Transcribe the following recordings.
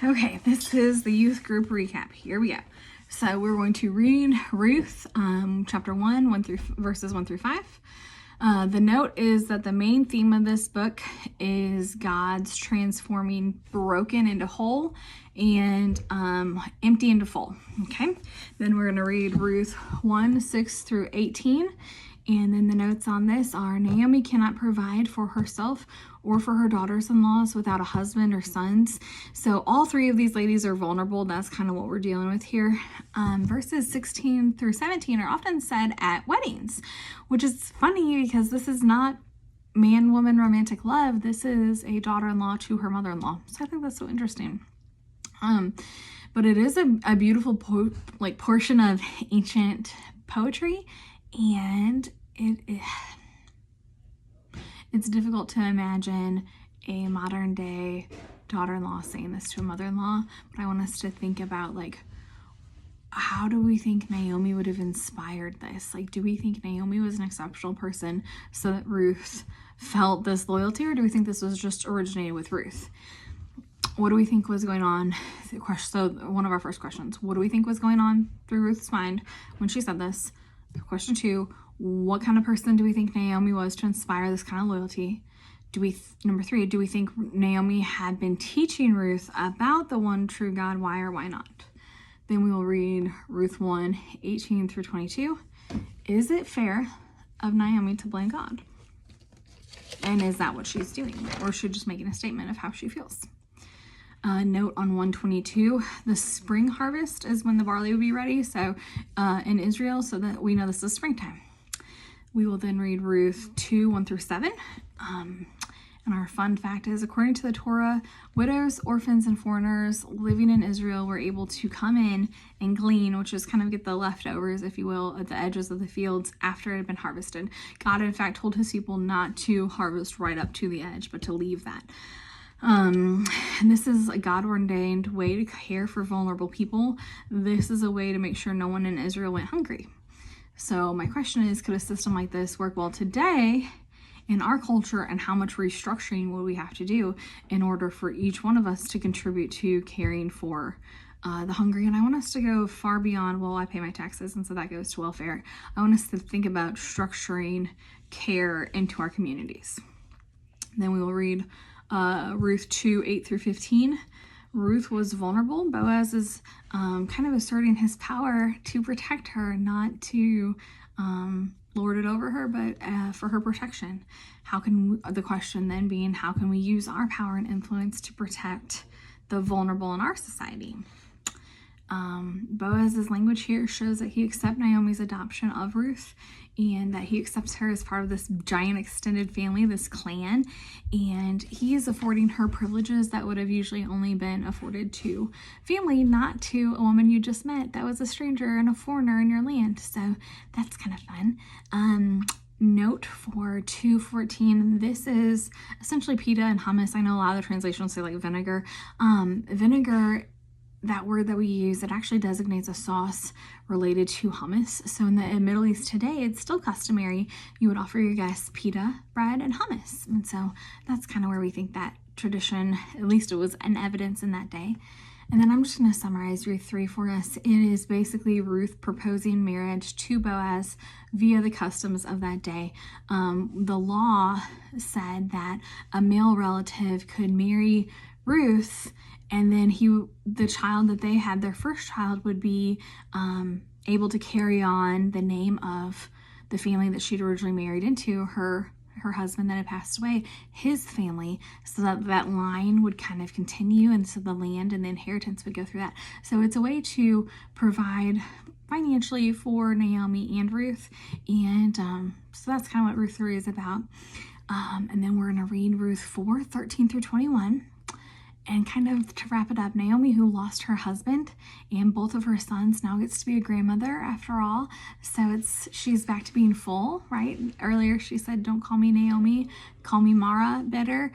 Okay, this is the youth group recap. Here we go. So we're going to read Ruth, chapter 1 through verses 1 through 5. The note is that the main theme of this book is God's transforming broken into whole and empty into full. Okay, then we're going to read Ruth 1, 6 through 18. And then the notes on this are Naomi cannot provide for herself or for her daughters-in-laws without a husband or sons. So all three of these ladies are vulnerable. That's kind of what we're dealing with here. Verses 16 through 17 are often said at weddings, which is funny because this is not man-woman romantic love. This is a daughter-in-law to her mother-in-law. So I think that's so interesting. But it is a beautiful portion of ancient poetry. And it's difficult to imagine a modern day daughter-in-law saying this to a mother-in-law, but I want us to think about how do we think Naomi would have inspired this? Do we think Naomi was an exceptional person so that Ruth felt this loyalty, or do we think this was just originated with Ruth? What do we think was going on? So one of our first questions, what do we think was going on through Ruth's mind when she said this? Question 2, what kind of person do we think Naomi was to inspire this kind of loyalty? Number 3, do we think Naomi had been teaching Ruth about the one true God? Why or why not? Then we will read Ruth 1, 18 through 22. Is it fair of Naomi to blame God? And is that what she's doing? Or is she just making a statement of how she feels? Note on 122, the spring harvest is when the barley will be ready. So in Israel, so that we know this is springtime. We will then read Ruth 2, 1 through 7. And our fun fact is, according to the Torah, widows, orphans, and foreigners living in Israel were able to come in and glean, which is kind of get the leftovers, if you will, at the edges of the fields after it had been harvested. God, in fact, told his people not to harvest right up to the edge, but to leave that. And this is a God-ordained way to care for vulnerable people. This is a way to make sure no one in Israel went hungry. So my question is, could a system like this work well today in our culture, and how much restructuring would we have to do in order for each one of us to contribute to caring for the hungry? And I want us to go far beyond, well, I pay my taxes, and so that goes to welfare. I want us to think about structuring care into our communities. Then we will read Ruth 2, 8 through 15. Ruth was vulnerable. Boaz is kind of asserting his power to protect her, not to lord it over her, but for her protection. The question then being, how can we use our power and influence to protect the vulnerable in our society? Boaz's language here shows that he accepts Naomi's adoption of Ruth, and that he accepts her as part of this giant extended family, this clan, and he is affording her privileges that would have usually only been afforded to family, not to a woman you just met that was a stranger and a foreigner in your land. So that's kind of fun. Note for 2:14, this is essentially pita and hummus. I know a lot of the translations say vinegar. Vinegar, that word that we use, it actually designates a sauce related to hummus. So in the Middle East today, it's still customary. You would offer your guests pita, bread, and hummus. And so that's kind of where we think that tradition, at least it was an evidence in that day. And then I'm just going to summarize Ruth 3 for us. It is basically Ruth proposing marriage to Boaz via the customs of that day. The law said that a male relative could marry Ruth, and then the child that they had, their first child, would be able to carry on the name of the family that she'd originally married into, her husband that had passed away, his family, so that line would kind of continue, and so the land and the inheritance would go through that. So it's a way to provide financially for Naomi and Ruth, and so that's kind of what Ruth 3 is about. And then we're going to read Ruth 4, 13 through 21. And kind of to wrap it up, Naomi, who lost her husband and both of her sons, now gets to be a grandmother after all. So she's back to being full, right? Earlier she said, don't call me Naomi, call me Mara better.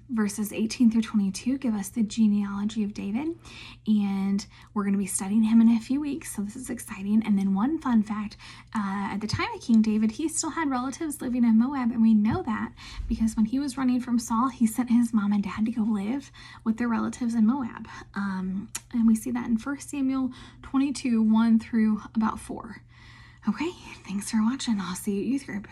Verses 18 through 22 give us the genealogy of David, and we're going to be studying him in a few weeks, so this is exciting. And then one fun fact, at the time of King David, he still had relatives living in Moab, and we know that because when he was running from Saul, he sent his mom and dad to go live with their relatives in Moab. And we see that in 1 Samuel 22, 1 through about 4. Okay, thanks for watching. I'll see you at youth group.